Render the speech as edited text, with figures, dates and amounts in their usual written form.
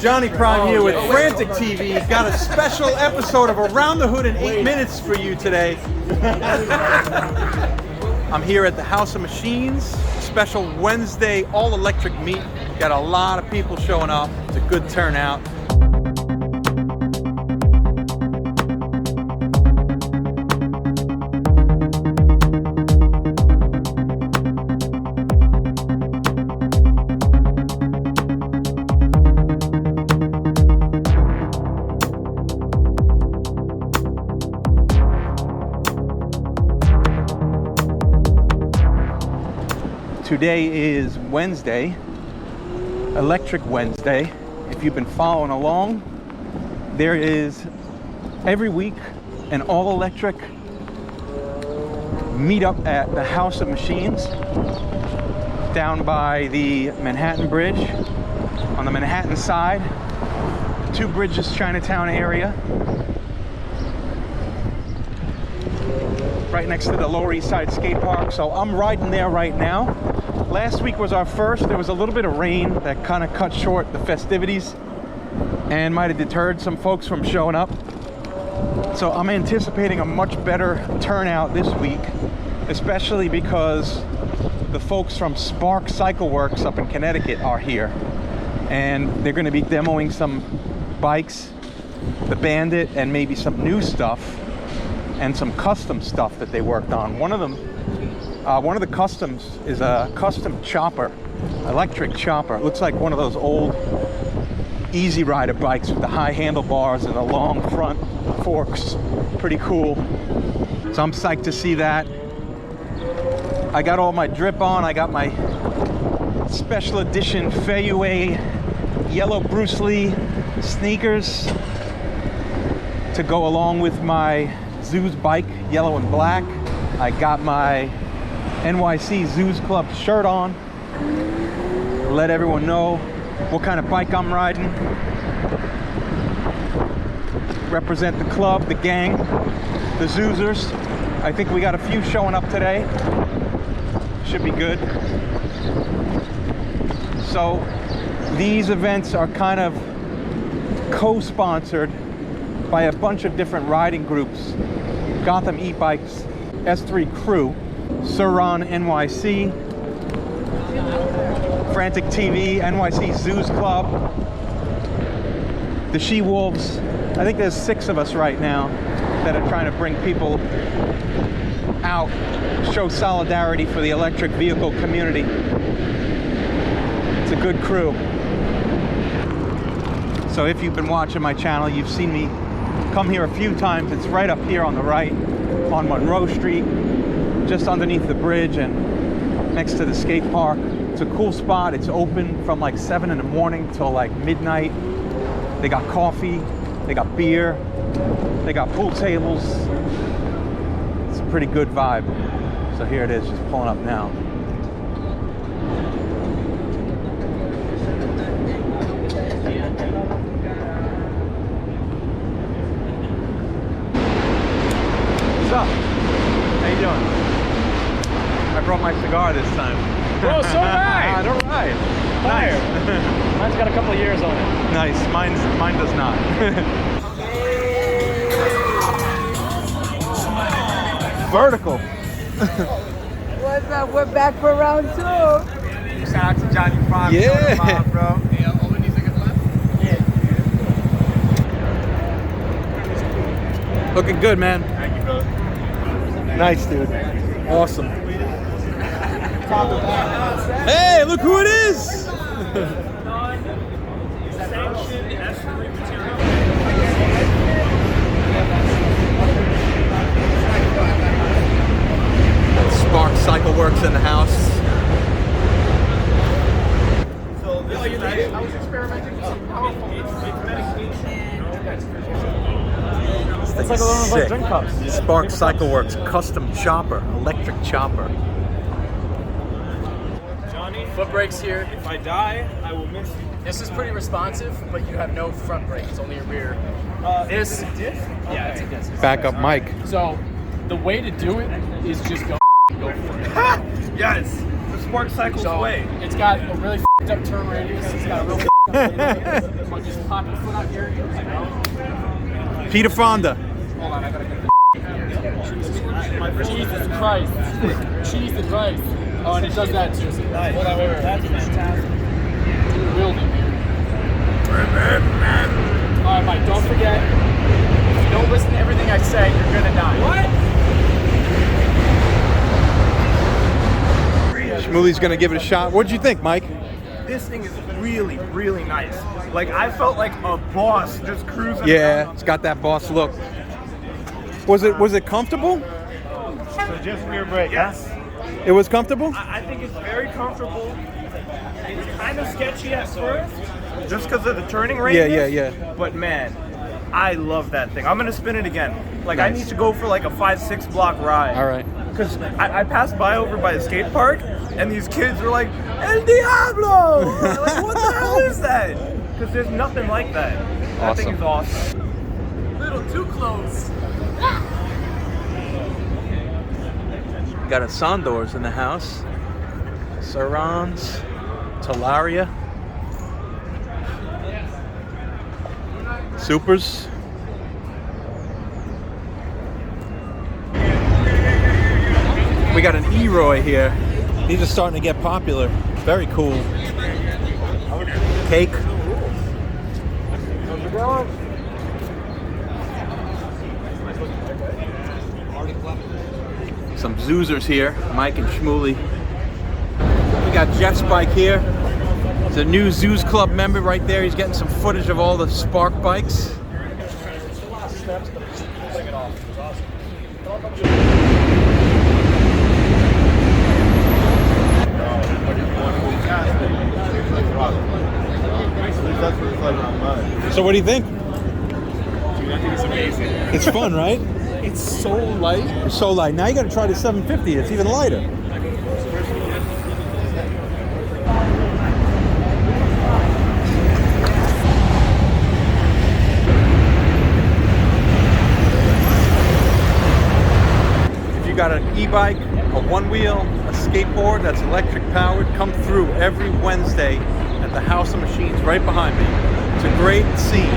Johnny Prime here with Frantic TV. Got a special episode of Around the Hood in 8 minutes for you today. I'm here at the House of Machines, special Wednesday all-electric meet. Got a lot of people showing up. It's a good turnout. Today is Wednesday, Electric Wednesday. If you've been following along, there is every week an all-electric meetup at the House of Machines down by the Manhattan Bridge on the Manhattan side, Two Bridges Chinatown area, right next to the Lower East Side skate park. So I'm riding there right now. Last week was our first. There was a little bit of rain that kind of cut short the festivities and might have deterred some folks from showing up. So I'm anticipating a much better turnout this week, especially because the folks from Spark Cycle Works up in Connecticut are here. And they're going to be demoing some bikes, the Bandit, and maybe some new stuff and some custom stuff that they worked on. One of the customs is a custom chopper, electric chopper. It looks like one of those old Easy Rider bikes with the high handlebars and the long front forks. Pretty cool. So I'm psyched to see that. I got all my drip on. I got my special edition Fayue yellow Bruce Lee sneakers to go along with my Zeus bike, yellow and black. I got my NYC Zeus Club shirt on. Let everyone know what kind of bike I'm riding. Represent the club, the gang, the Zoozers. I think we got a few showing up today. Should be good. So these events are kind of co-sponsored by a bunch of different riding groups. Gotham E-Bikes, S3 Crew, Suron NYC, Frantic TV, NYC Zeus Club, the She Wolves. I think there's 6 of us right now that are trying to bring people out, show solidarity for the electric vehicle community. It's a good crew. So if you've been watching my channel, you've seen me come here a few times. It's right up here on the right on Monroe Street, just underneath the bridge and next to the skate park. It's a cool spot. It's open from like 7 in the morning till like midnight. They got coffee, they got beer, they got pool tables. It's a pretty good vibe. So here it is, just pulling up now. What's up? How you doing? I brought my cigar this time. Oh, so nice! All right. Nice. Mine's got a couple of years on it. Nice. Mine does not. Vertical. What's up? We're back for round 2. Shout out to Johnny Prime. Yeah. Bro. Yeah, all we need to left. Yeah. Looking good, man. Thank you, brother. Nice, dude. Awesome. Hey, look who it is! Spark Cycle Works in the house. I was experimenting with some powerful medication. It's like a little Sick. drink cups. Spark Cycle Works custom chopper, electric chopper. Johnny, foot brakes here. If I die, I will miss you. This is pretty responsive, but you have no front brake. It's only a rear. This, is it a diff? yeah, it's a disc. Backup mic. So the way to do it is just go for it. Yes, the Spark Cycle's So way. it's got a really up turn radius. It's got a real Just pop your foot out here. Peter Fonda. Hold on, I gotta get the Jesus Christ. Jesus Christ. Oh, and it does that too. Nice. Hold on, wait. That's fantastic. Wielding here. Alright, Mike, don't forget. If you don't listen to everything I say, you're gonna die. What? Shmuley's gonna give it a shot. What'd you think, Mike? This thing is really, really nice. Like, I felt like a boss just cruising Yeah, around. it's got that boss look. Was it comfortable? So just rear brake, yes. It was comfortable? I think it's very comfortable. It's kind of sketchy at first, just because of the turning radius. Yeah. But man, I love that thing. I'm gonna spin it again. Like, Nice. I need to go for like a 5-6 block ride. All right. Because I passed by over by the skate park, and these kids were like, El Diablo! Like, what the hell is that? Because there's nothing like that. That thing is awesome. A little too close. Got a Sondors in the house. Sarons, Talaria, Supers. We got an E-Roy here. These are starting to get popular. Very cool. Cake. Some Zoozers here, Mike and Shmuley. We got Jeff's bike here. There's a new Zoos Club member right there. He's getting some footage of all the Spark bikes. So what do you think? Dude, I think it's amazing. It's fun, right? It's so light. It's so light. Now you got to try the 750. It's even lighter. If you got an e-bike, a one-wheel, a skateboard that's electric powered, come through every Wednesday at the House of Machines right behind me. It's a great scene.